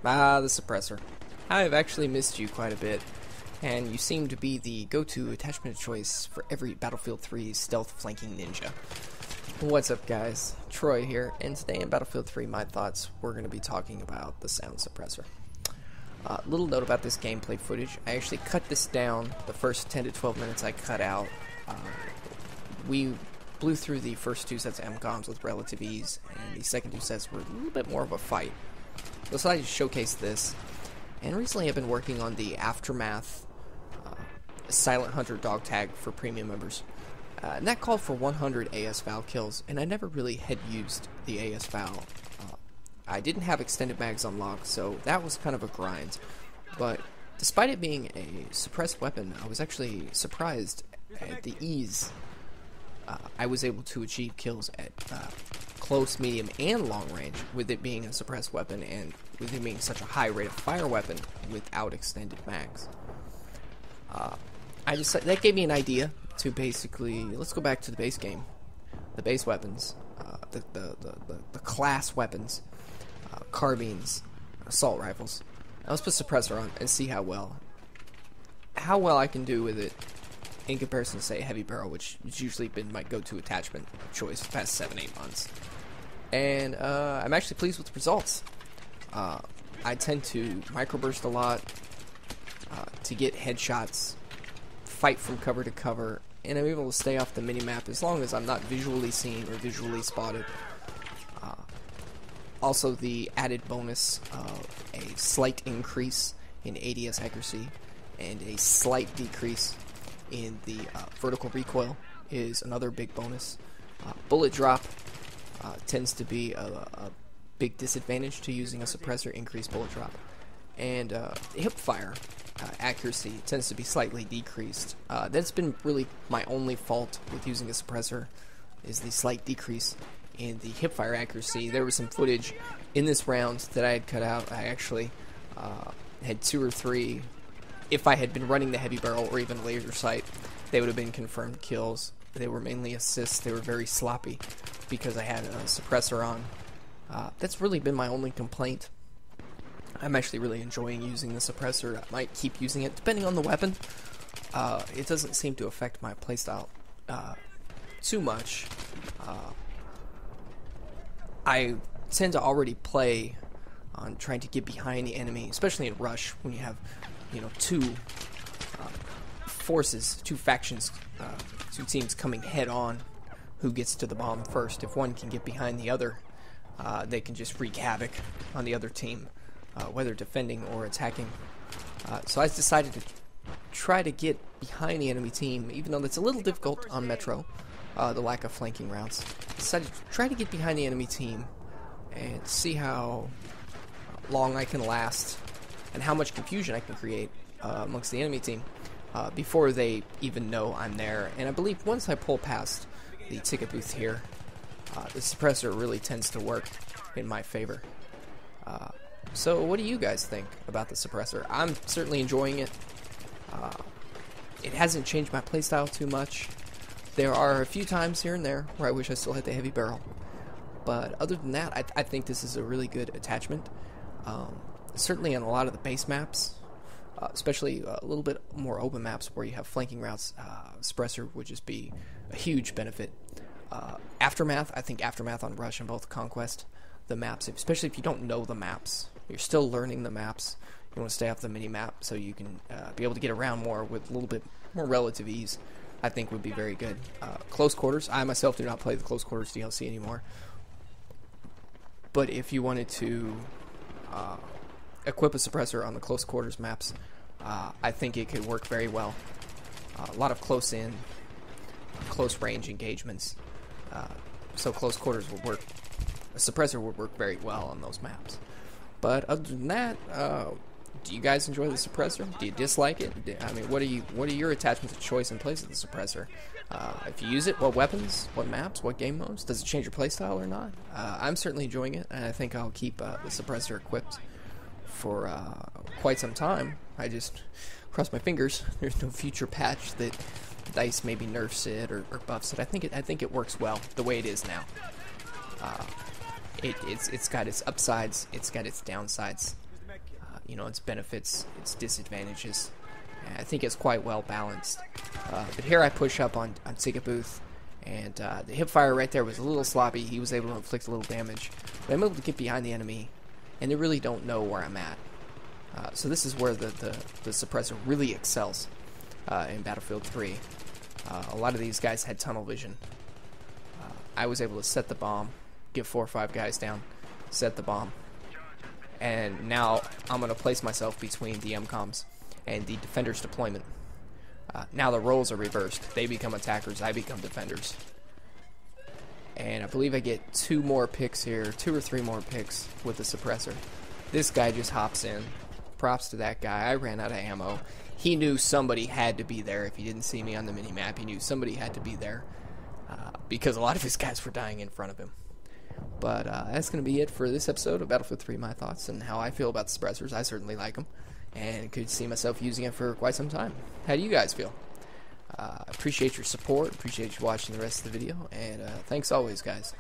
The Suppressor. I've actually missed you quite a bit, and you seem to be the go-to attachment of choice for every Battlefield 3 stealth flanking ninja. What's up, guys? Troy here, and today in Battlefield 3 My Thoughts, we're going to be talking about the sound suppressor. Little note about this gameplay footage, I actually cut this down. The first 10 to 12 minutes I cut out. We blew through the first two sets of MCOMs with relative ease, and the second two sets were a little bit more of a fight. I decided to showcase this, and recently I've been working on the Aftermath Silent Hunter dog tag for premium members. And that called for 100 AS Val kills, and I never really had used the AS Val. I didn't have extended mags unlocked, so that was kind of a grind. But despite it being a suppressed weapon, I was actually surprised at the ease I was able to achieve kills at close, medium, and long range, with it being a suppressed weapon and with it being such a high rate of fire weapon without extended mags. That gave me an idea to basically, let's go back to the base game, the base weapons, the class weapons, carbines, assault rifles. Now let's put suppressor on and see how well I can do with it in comparison to, say, heavy barrel, which has usually been my go-to attachment choice for the past 7-8 months. And I'm actually pleased with the results. I tend to microburst a lot to get headshots, fight from cover to cover, and I'm able to stay off the minimap as long as I'm not visually seen or visually spotted. Also, the added bonus of a slight increase in ADS accuracy and a slight decrease in the vertical recoil is another big bonus. Bullet drop tends to be a big disadvantage to using a suppressor, increased bullet drop. And hip fire accuracy tends to be slightly decreased. That's been really my only fault with using a suppressor, is the slight decrease in the hip fire accuracy. There was some footage in this round that I had cut out. I actually had 2 or 3. If I had been running the heavy barrel or even laser sight, they would have been confirmed kills. They were mainly assists. They were very sloppy because I had a suppressor on. That's really been my only complaint. I'm actually really enjoying using the suppressor. I might keep using it depending on the weapon. It doesn't seem to affect my playstyle too much. I tend to already play on trying to get behind the enemy, especially in rush when you have, two forces, two factions, two teams coming head on. Who gets to the bomb first? If one can get behind the other, they can just wreak havoc on the other team, whether defending or attacking. So I decided to try to get behind the enemy team, even though that's a little difficult on Metro, the lack of flanking routes. I decided to try to get behind the enemy team and see how long I can last and how much confusion I can create amongst the enemy team before they even know I'm there. And I believe once I pull past the ticket booth here, the suppressor really tends to work in my favor. So what do you guys think about the suppressor? I'm certainly enjoying it. It hasn't changed my playstyle too much. There are a few times here and there where I wish I still had the heavy barrel. But other than that, I think this is a really good attachment. Certainly on a lot of the base maps, especially a little bit more open maps where you have flanking routes, suppressor would just be a huge benefit. Aftermath, I think Aftermath on Rush and both Conquest, the maps, especially if you don't know the maps, you're still learning the maps, you want to stay off the mini-map so you can be able to get around more with a little bit more relative ease, I think would be very good. Close quarters, I myself do not play the close quarters DLC anymore, but if you wanted to equip a suppressor on the close quarters maps, I think it could work very well. A lot of close in, close range engagements, so close quarters would work. A suppressor would work very well on those maps. But other than that, do you guys enjoy the suppressor? Do you dislike it? I mean, what are your attachments of choice in place of the suppressor? If you use it, what weapons, what maps, what game modes? Does it change your playstyle or not? I'm certainly enjoying it, and I think I'll keep the suppressor equipped for quite some time. I just cross my fingers. There's no future patch that DICE maybe nerfs it or buffs it. I think it works well the way it is now. It's got its upsides, it's got its downsides. you know, its benefits, its disadvantages. And I think it's quite well balanced. But here I push up on Booth, and the hipfire right there was a little sloppy. He was able to inflict a little damage, but I'm able to get behind the enemy, and they really don't know where I'm at. So this is where the suppressor really excels in Battlefield 3. A lot of these guys had tunnel vision. I was able to set the bomb, get 4 or 5 guys down, set the bomb, and now I'm going to place myself between the MCOMs and the defender's deployment. Now the roles are reversed. They become attackers, I become defenders. And I believe I get 2 more picks here, 2 or 3 more picks with the suppressor. This guy just hops in. Props to that guy. I ran out of ammo. He knew somebody had to be there. If he didn't see me on the mini-map, he knew somebody had to be there. Because a lot of his guys were dying in front of him. But that's going to be it for this episode of Battlefield 3 My Thoughts and how I feel about the suppressors. I certainly like them, and could see myself using it for quite some time. How do you guys feel? Appreciate your support. Appreciate you watching the rest of the video, and thanks always, guys.